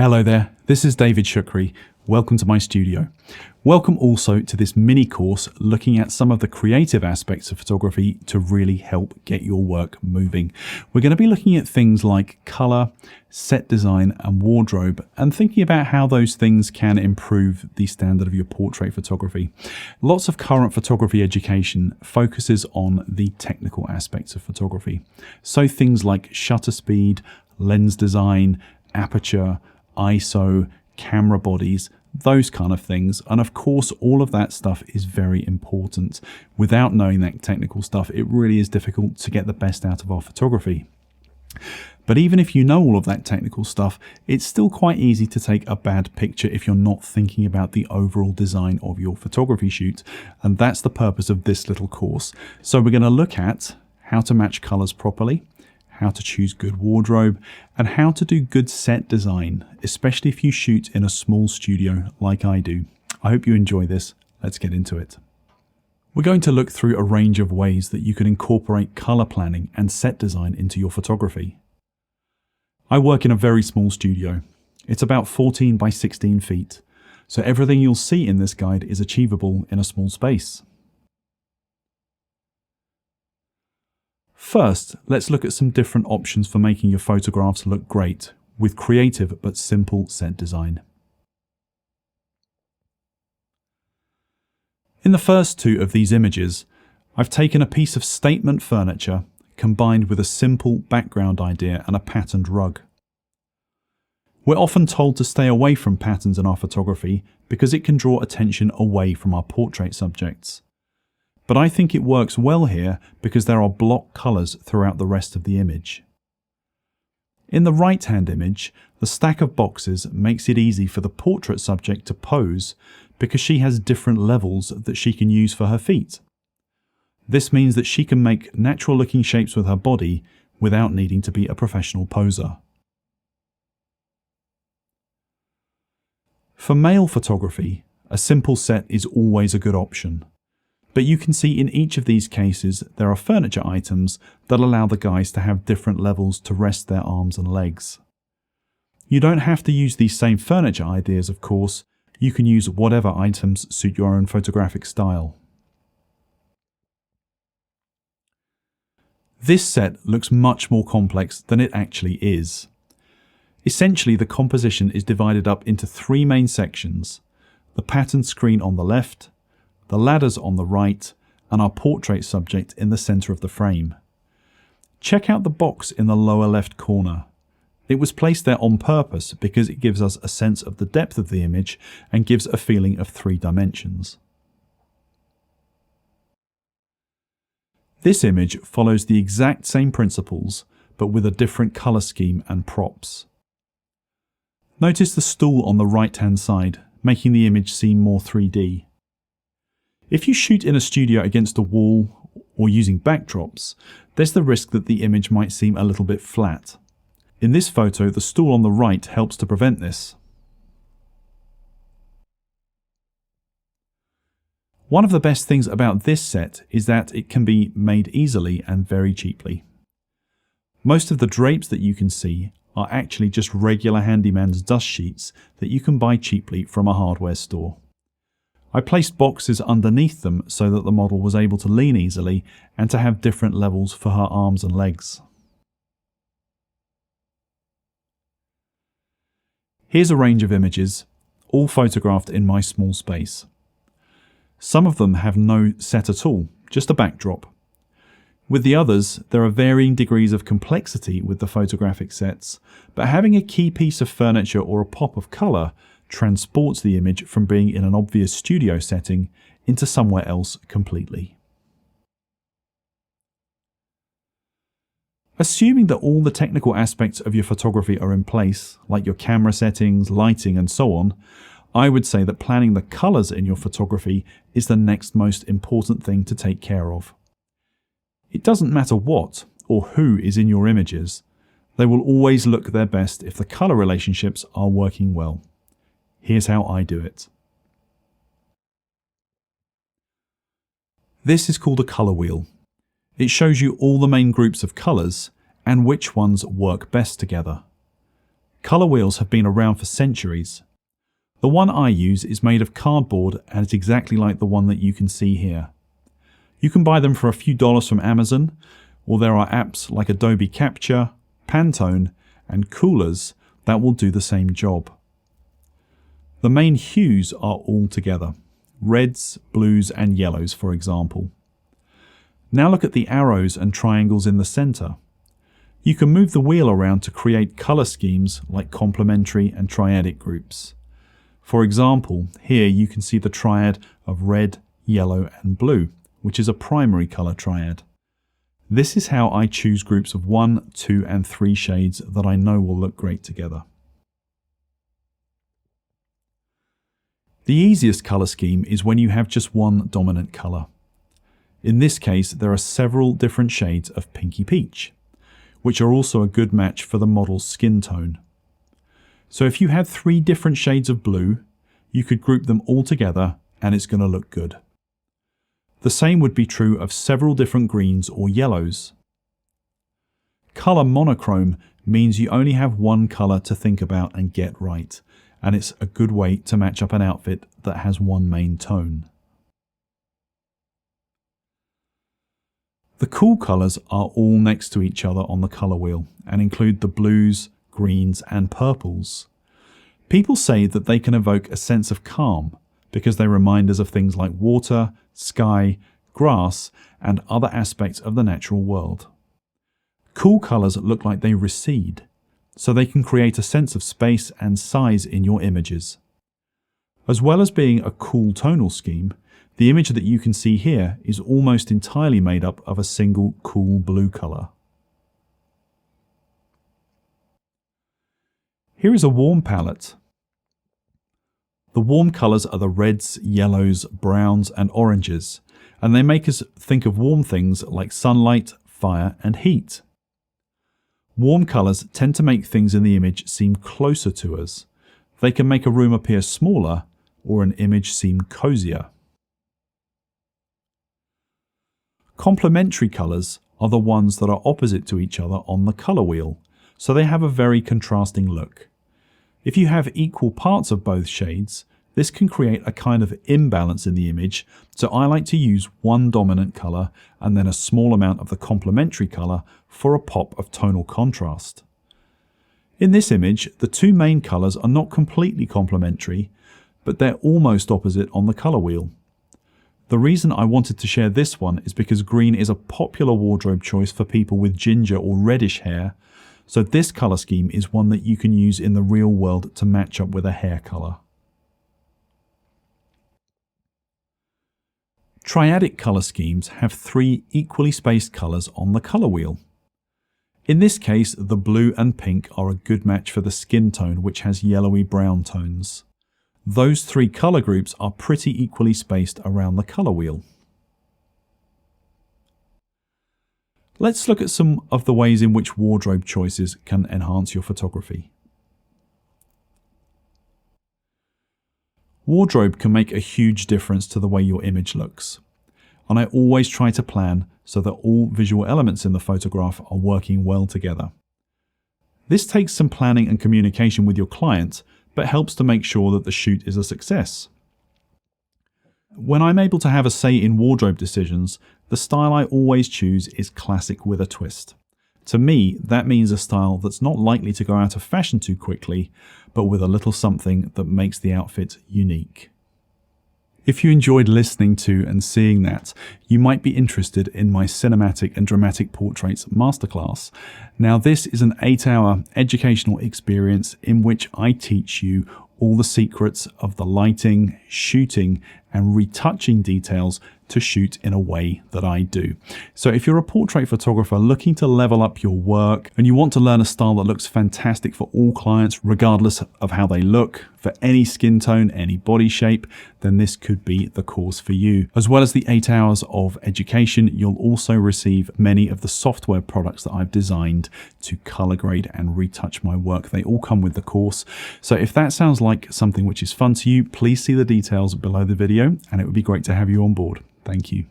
Hello there, this is David Shukri. Welcome to my studio. Welcome also to this mini course looking at some of the creative aspects of photography to really help get your work moving. We're going to be looking at things like color, set design and wardrobe, and thinking about how those things can improve the standard of your portrait photography. Lots of current photography education focuses on the technical aspects of photography. So things like shutter speed, lens design, aperture, ISO, camera bodies, those kind of things. And of course, all of that stuff is very important. Without knowing that technical stuff, it really is difficult to get the best out of our photography. But even if you know all of that technical stuff, it's still quite easy to take a bad picture if you're not thinking about the overall design of your photography shoot. And that's the purpose of this little course. So we're going to look at how to match colors properly, how to choose good wardrobe, and how to do good set design, especially if you shoot in a small studio like I do. I hope you enjoy this. Let's get into it. We're going to look through a range of ways that you can incorporate color planning and set design into your photography. I work in a very small studio. It's about 14 by 16 feet, so everything you'll see in this guide is achievable in a small space. First, let's look at some different options for making your photographs look great with creative but simple set design. In the first two of these images, I've taken a piece of statement furniture combined with a simple background idea and a patterned rug. We're often told to stay away from patterns in our photography because it can draw attention away from our portrait subjects. But I think it works well here because there are block colours throughout the rest of the image. In the right-hand image, the stack of boxes makes it easy for the portrait subject to pose because she has different levels that she can use for her feet. This means that she can make natural-looking shapes with her body without needing to be a professional poser. For male photography, a simple set is always a good option. But you can see in each of these cases there are furniture items that allow the guys to have different levels to rest their arms and legs. You don't have to use these same furniture ideas, of course. You can use whatever items suit your own photographic style. This set looks much more complex than it actually is. Essentially, the composition is divided up into three main sections: the pattern screen on the left, the ladders on the right, and our portrait subject in the centre of the frame. Check out the box in the lower left corner. It was placed there on purpose because it gives us a sense of the depth of the image and gives a feeling of 3 dimensions. This image follows the exact same principles, but with a different colour scheme and props. Notice the stool on the right-hand side, making the image seem more 3D. If you shoot in a studio against a wall or using backdrops, there's the risk that the image might seem a little bit flat. In this photo, the stool on the right helps to prevent this. One of the best things about this set is that it can be made easily and very cheaply. Most of the drapes that you can see are actually just regular handyman's dust sheets that you can buy cheaply from a hardware store. I placed boxes underneath them so that the model was able to lean easily and to have different levels for her arms and legs. Here's a range of images, all photographed in my small space. Some of them have no set at all, just a backdrop. With the others, there are varying degrees of complexity with the photographic sets, but having a key piece of furniture or a pop of colour transports the image from being in an obvious studio setting into somewhere else completely. Assuming that all the technical aspects of your photography are in place, like your camera settings, lighting and so on, I would say that planning the colours in your photography is the next most important thing to take care of. It doesn't matter what or who is in your images, they will always look their best if the colour relationships are working well. Here's how I do it. This is called a colour wheel. It shows you all the main groups of colours and which ones work best together. Colour wheels have been around for centuries. The one I use is made of cardboard and it's exactly like the one that you can see here. You can buy them for a few dollars from Amazon, or there are apps like Adobe Capture, Pantone, and Coolers that will do the same job. The main hues are all together: reds, blues, and yellows, for example. Now look at the arrows and triangles in the center. You can move the wheel around to create color schemes like complementary and triadic groups. For example, here you can see the triad of red, yellow, and blue, which is a primary color triad. This is how I choose groups of 1, 2, and 3 shades that I know will look great together. The easiest color scheme is when you have just one dominant color. In this case, there are several different shades of pinky peach, which are also a good match for the model's skin tone. So if you had 3 different shades of blue, you could group them all together and it's going to look good. The same would be true of several different greens or yellows. Color monochrome means you only have one color to think about and get right, and it's a good way to match up an outfit that has one main tone. The cool colors are all next to each other on the color wheel and include the blues, greens, and purples. People say that they can evoke a sense of calm because they remind us of things like water, sky, grass, and other aspects of the natural world. Cool colors look like they recede, so they can create a sense of space and size in your images. As well as being a cool tonal scheme, the image that you can see here is almost entirely made up of a single cool blue color. Here is a warm palette. The warm colors are the reds, yellows, browns, and oranges, and they make us think of warm things like sunlight, fire, and heat. Warm colors tend to make things in the image seem closer to us. They can make a room appear smaller or an image seem cozier. Complementary colors are the ones that are opposite to each other on the color wheel, so they have a very contrasting look. If you have equal parts of both shades, this can create a kind of imbalance in the image, so I like to use one dominant color and then a small amount of the complementary color for a pop of tonal contrast. In this image, the 2 main colors are not completely complementary, but they're almost opposite on the color wheel. The reason I wanted to share this one is because green is a popular wardrobe choice for people with ginger or reddish hair, so this color scheme is one that you can use in the real world to match up with a hair color. Triadic color schemes have 3 equally spaced colors on the color wheel. In this case, the blue and pink are a good match for the skin tone, which has yellowy brown tones. Those 3 color groups are pretty equally spaced around the color wheel. Let's look at some of the ways in which wardrobe choices can enhance your photography. Wardrobe can make a huge difference to the way your image looks, and I always try to plan so that all visual elements in the photograph are working well together. This takes some planning and communication with your client, but helps to make sure that the shoot is a success. When I'm able to have a say in wardrobe decisions, the style I always choose is classic with a twist. To me, that means a style that's not likely to go out of fashion too quickly, but with a little something that makes the outfit unique. If you enjoyed listening to and seeing that, you might be interested in my Cinematic and Dramatic Portraits Masterclass. Now, this is an 8-hour educational experience in which I teach you all the secrets of the lighting, shooting, and retouching details to shoot in a way that I do. So if you're a portrait photographer looking to level up your work and you want to learn a style that looks fantastic for all clients, regardless of how they look, for any skin tone, any body shape, then this could be the course for you. As well as the 8 hours of education, you'll also receive many of the software products that I've designed to color grade and retouch my work. They all come with the course. So if that sounds like something which is fun to you, please see the details below the video, and it would be great to have you on board. Thank you.